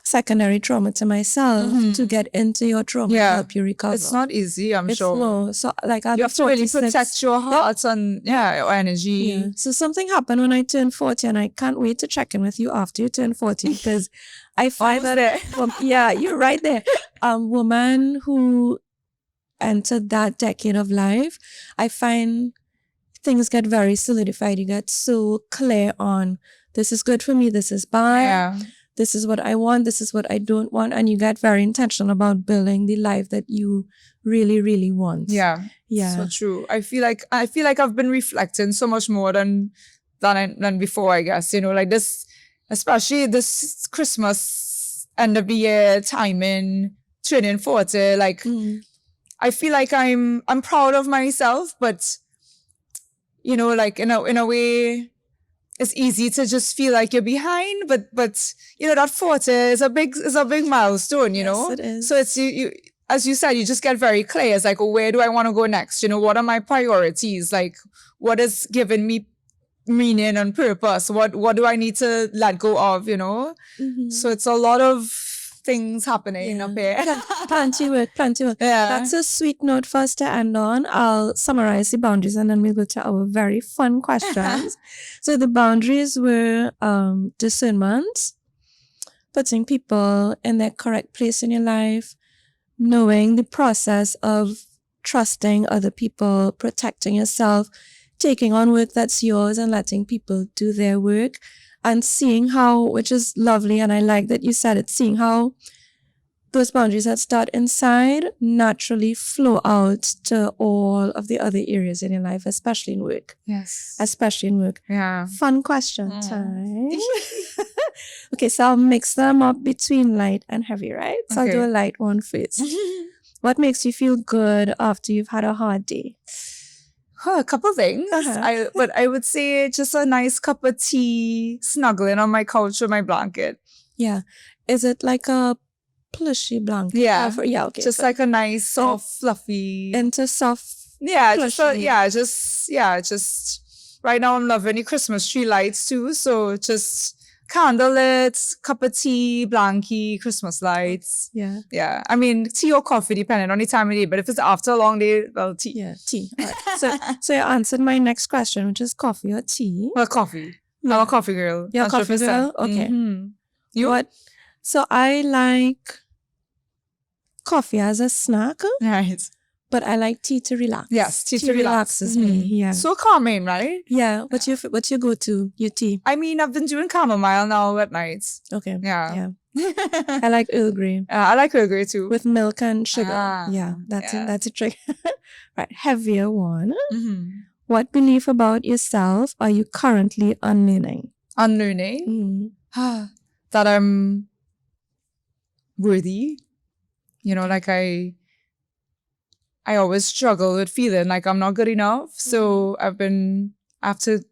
secondary trauma to myself to get into your trauma and help you recover. It's not easy, I'm sure. No. So like you have to really protect your heart and your energy. Yeah. So something happened when I turned 40 and I can't wait to check in with you after you turn 40 because I find you're right there. A woman who entered that decade of life, I find things get very solidified. You get so clear on this is good for me, this is bad, this is what I want, this is what I don't want, and you get very intentional about building the life that you really, really want. Yeah. So true. I feel like I've been reflecting so much more than before, I guess. Like this, especially this Christmas end of the year timing, turning 40, like I feel like I'm proud of myself, but like in a way, it's easy to just feel like you're behind, but that 40 is a big milestone, Yes, it is. So it's you as you said, you just get very clear. It's like, where do I want to go next? What are my priorities? Like, what is giving me meaning and purpose? What do I need to let go of? So it's a lot of things happening up here. Plenty work. Yeah. That's a sweet note for us to end on. I'll summarize the boundaries and then we'll go to our very fun questions. So the boundaries were discernment, putting people in their correct place in your life, knowing the process of trusting other people, protecting yourself, taking on work that's yours and letting people do their work, and seeing how, which is lovely, and I like that you said it, seeing how those boundaries that start inside naturally flow out to all of the other areas in your life, especially in work. Yes. Especially in work. Yeah. Fun question time. Okay, so I'll mix them up between light and heavy, right? So I'll do a light one first. What makes you feel good after you've had a hard day? A couple things. But I would say just a nice cup of tea, snuggling on my couch with my blanket. Yeah. Is it like a plushy blanket? Yeah. Okay. Just like a nice, soft, fluffy. Into soft. Yeah. Just right now I'm loving the Christmas tree lights too. So just candlelit, cup of tea, blankie, Christmas lights. Yeah. Yeah. I mean, tea or coffee, depending on the time of day. But if it's after a long day, well, tea. Yeah, tea. All right. So you answered my next question, which is coffee or tea? Well, coffee. I'm a coffee girl. You're a coffee girl? Okay. You? What? So I like coffee as a snack. Right. But I like tea to relax. Yes, tea to relaxes me. Yeah. So calming, right? Yeah. What's your go-to? Your tea? I mean, I've been doing chamomile now at night. Okay. Yeah. I like Earl Grey. I like Earl Grey too. With milk and sugar. That's a trick. Right. Heavier one. What belief about yourself are you currently unlearning? Unlearning? That I'm worthy. Like I always struggle with feeling like I'm not good enough. So I have to,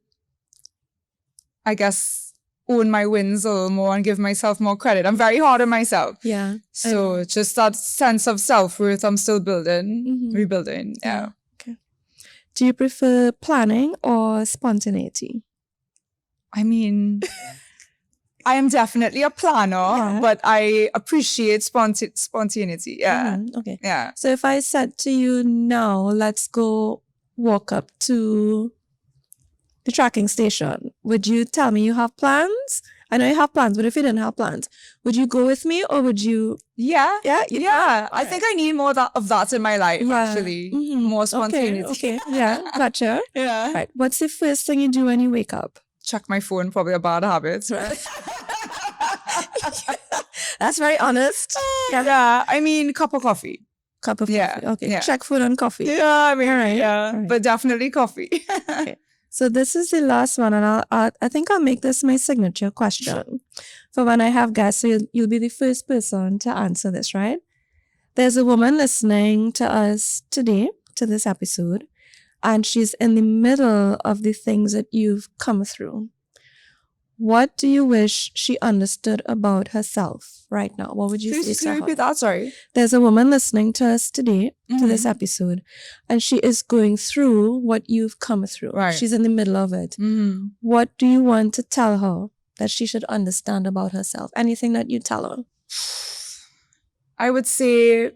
I guess, own my wins a little more and give myself more credit. I'm very hard on myself. Yeah. So just that sense of self-worth I'm still building, rebuilding. Yeah. Okay. Do you prefer planning or spontaneity? I mean, I am definitely a planner, but I appreciate spontaneity. Yeah. Okay. Yeah. So if I said to you now, let's go walk up to the tracking station, would you tell me you have plans? I know you have plans, but if you didn't have plans, would you go with me or would you? Yeah. Yeah. I think I need more of that in my life, actually. More spontaneity. Okay. Yeah. Gotcha. Yeah. Right. What's the first thing you do when you wake up? Check my phone, probably a bad habit. Right? That's very honest. Yeah. I mean, cup of coffee. Okay. Yeah. Check food and coffee. Yeah. I mean, all right. Yeah. But definitely coffee. Okay. So this is the last one, and I think I'll make this my signature question for when I have guests. So you'll be the first person to answer this, right? There's a woman listening to us today, to this episode, and she's in the middle of the things that you've come through. What do you wish she understood about herself right now? What would you say Please to her? repeat that, sorry. There's a woman listening to us today, to this episode, and she is going through what you've come through. Right. She's in the middle of it. What do you want to tell her that she should understand about herself? Anything that you tell her? I would say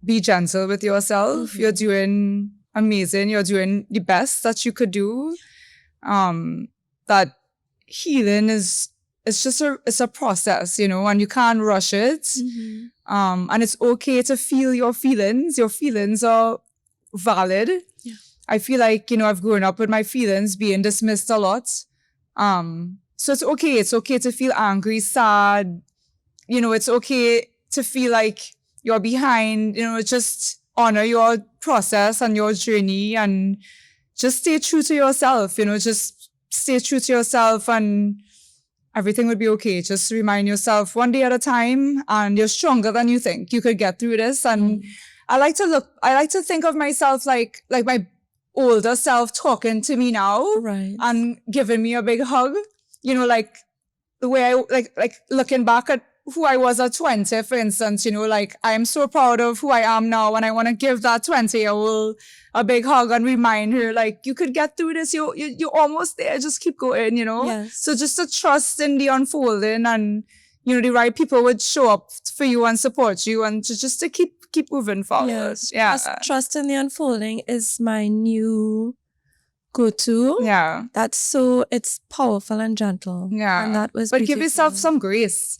be gentle with yourself. You're doing amazing. You're doing the best that you could do. That healing is just it's a process, and you can't rush it. And it's okay to feel your feelings. Your feelings are valid. Yeah. I feel like, I've grown up with my feelings being dismissed a lot. So it's okay. It's okay to feel angry, sad. It's okay to feel like you're behind. Just honor your process and your journey and just stay true to yourself. Just stay true to yourself and everything would be okay. Just remind yourself one day at a time, and you're stronger than you think. You could get through this. And I like to think of myself like my older self talking to me now, Right. and giving me a big hug. Like the way I like looking back at who I was at 20, for instance, like I am so proud of who I am now, and I want to give that 20-year-old a big hug and remind her, like, you could get through this. You're almost there. Just keep going, Yes. So just to trust in the unfolding, and the right people would show up for you and support you, and to keep moving forward. Yes. Yeah. Trust in the unfolding is my new go-to. Yeah. It's powerful and gentle. Yeah. And that was But give beautiful. yourself some grace.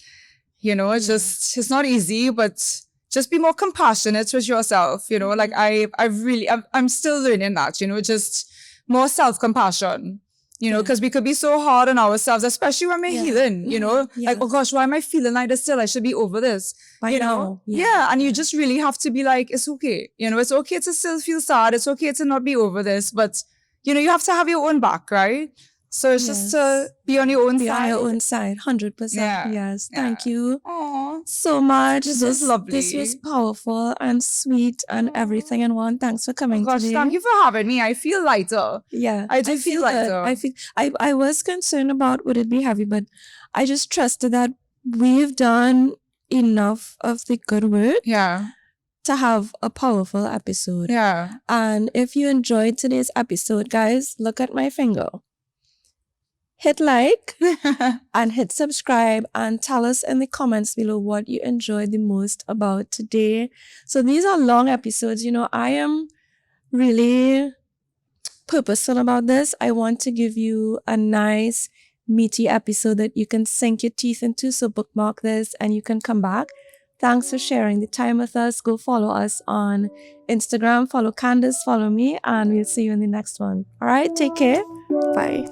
It's not easy, but just be more compassionate with yourself. Like I'm still learning that, just more self-compassion, because we could be so hard on ourselves, especially when we're healing, like, oh gosh, why am I feeling like this still? I should be over this, By now. Yeah. And you just really have to be like, it's okay. It's okay to still feel sad. It's okay to not be over this, but you have to have your own back, right? So it's just to be on your own Be side. on your own side, 100%. Yeah. Yes. Yeah. Thank you Aw. so much. This was lovely. This was powerful and sweet and everything in one. Thanks for coming Oh gosh, today. thank you for having me. I feel lighter. Yeah. I do feel lighter. I was concerned about would it be heavy, but I just trusted that we've done enough of the good work Yeah. to have a powerful episode. Yeah. And if you enjoyed today's episode, guys, look at my finger. Hit like and hit subscribe and tell us in the comments below what you enjoyed the most about today. So these are long episodes. I am really purposeful about this. I want to give you a nice, meaty episode that you can sink your teeth into. So bookmark this and you can come back. Thanks for sharing the time with us. Go follow us on Instagram. Follow Candice, follow me, and we'll see you in the next one. All right, take care. Bye.